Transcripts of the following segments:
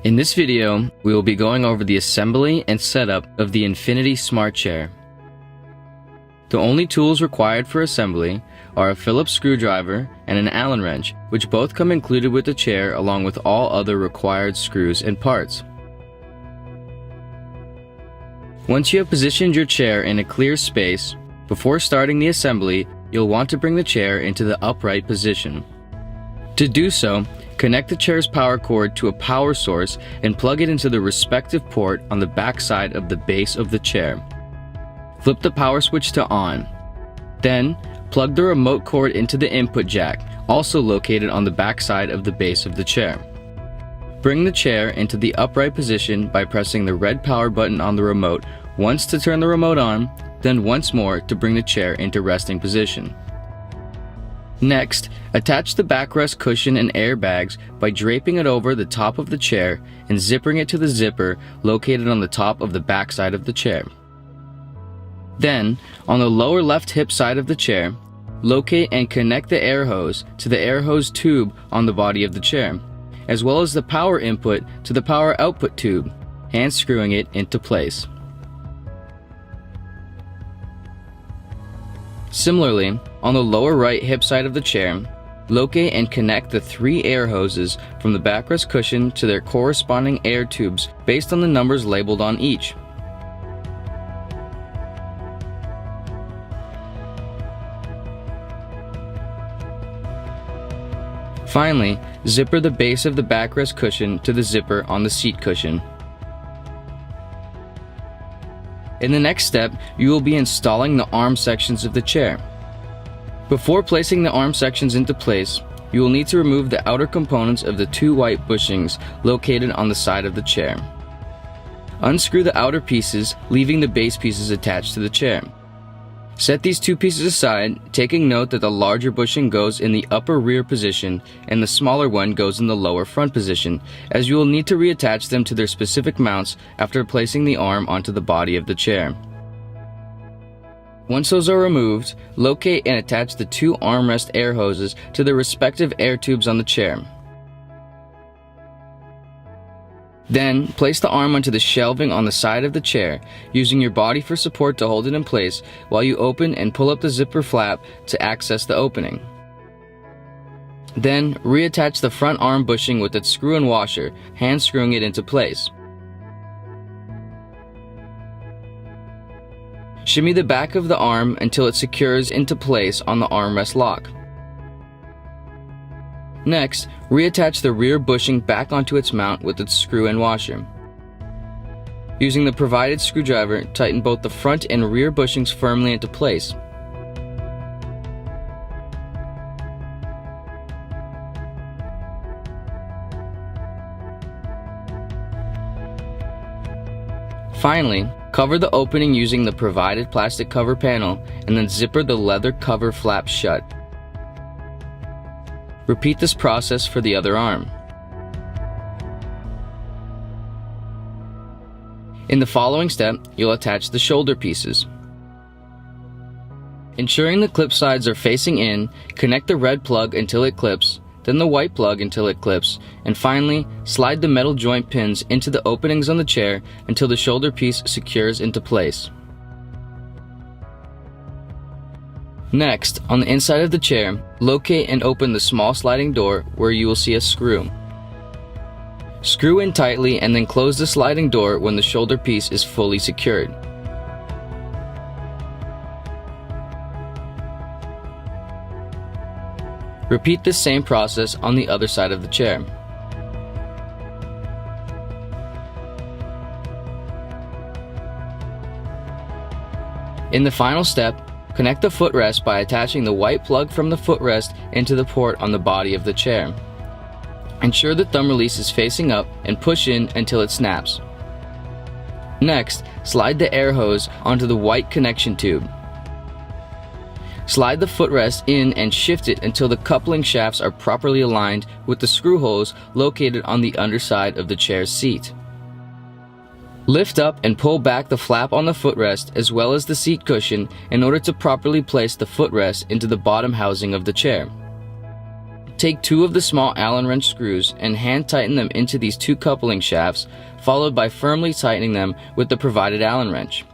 In this video, we will be going over the assembly and setup of the Infinity Smart Chair. The only tools required for assembly are a Phillips screwdriver and an Allen wrench, which both come included with the chair along with all other required screws and parts. Once you have positioned your chair in a clear space, before starting the assembly, you'll want to bring the chair into the upright position. To do so, connect the chair's power cord to a power source and plug it into the respective port on the back side of the base of the chair. Flip the power switch to on. Then, plug the remote cord into the input jack, also located on the back side of the base of the chair. Bring the chair into the upright position by pressing the red power button on the remote once to turn the remote on, then once more to bring the chair into resting position. Next, attach the backrest cushion and airbags by draping it over the top of the chair and zippering it to the zipper located on the top of the back side of the chair. Then, on the lower left hip side of the chair, locate and connect the air hose to the air hose tube on the body of the chair, as well as the power input to the power output tube, hand screwing it into place. Similarly, on the lower right hip side of the chair, locate and connect the 3 air hoses from the backrest cushion to their corresponding air tubes based on the numbers labeled on each. Finally, zipper the base of the backrest cushion to the zipper on the seat cushion. In the next step, you will be installing the arm sections of the chair. Before placing the arm sections into place, you will need to remove the outer components of the 2 white bushings located on the side of the chair. Unscrew the outer pieces, leaving the base pieces attached to the chair. Set these 2 pieces aside, taking note that the larger bushing goes in the upper rear position and the smaller one goes in the lower front position, as you will need to reattach them to their specific mounts after placing the arm onto the body of the chair. Once those are removed, locate and attach the 2 armrest air hoses to their respective air tubes on the chair. Then, place the arm onto the shelving on the side of the chair, using your body for support to hold it in place while you open and pull up the zipper flap to access the opening. Then, reattach the front arm bushing with its screw and washer, hand screwing it into place. Shimmy the back of the arm until it secures into place on the armrest lock. Next, reattach the rear bushing back onto its mount with its screw and washer. Using the provided screwdriver, tighten both the front and rear bushings firmly into place. Finally, cover the opening using the provided plastic cover panel and then zipper the leather cover flap shut. Repeat this process for the other arm. In the following step, you'll attach the shoulder pieces. Ensuring the clip sides are facing in, connect the red plug until it clips, then the white plug until it clips, and finally, slide the metal joint pins into the openings on the chair until the shoulder piece secures into place. Next, on the inside of the chair, locate and open the small sliding door where you will see a screw. Screw in tightly and then close the sliding door when the shoulder piece is fully secured. Repeat this same process on the other side of the chair. In the final step, connect the footrest by attaching the white plug from the footrest into the port on the body of the chair. Ensure the thumb release is facing up and push in until it snaps. Next, slide the air hose onto the white connection tube. Slide the footrest in and shift it until the coupling shafts are properly aligned with the screw holes located on the underside of the chair's seat. Lift up and pull back the flap on the footrest as well as the seat cushion in order to properly place the footrest into the bottom housing of the chair. Take 2 of the small Allen wrench screws and hand tighten them into these 2 coupling shafts, followed by firmly tightening them with the provided Allen wrench.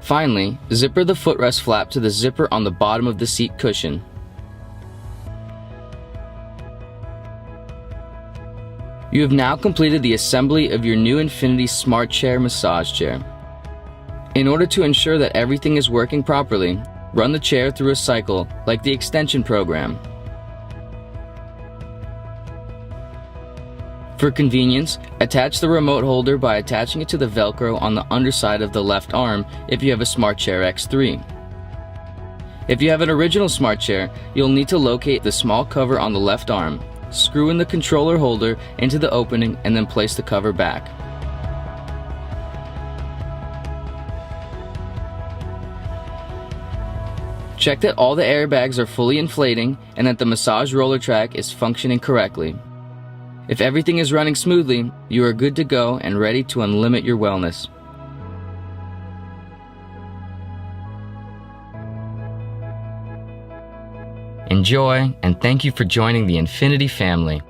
Finally, zipper the footrest flap to the zipper on the bottom of the seat cushion. You have now completed the assembly of your new Infinity Smart Chair massage chair. In order to ensure that everything is working properly, run the chair through a cycle like the extension program. For convenience, attach the remote holder by attaching it to the Velcro on the underside of the left arm if you have a Smart Chair X3. If you have an original Smart Chair, you'll need to locate the small cover on the left arm, screw in the controller holder into the opening, and then place the cover back. Check that all the airbags are fully inflating and that the massage roller track is functioning correctly. If everything is running smoothly, you are good to go and ready to unlimit your wellness. Enjoy, and thank you for joining the Infinity family.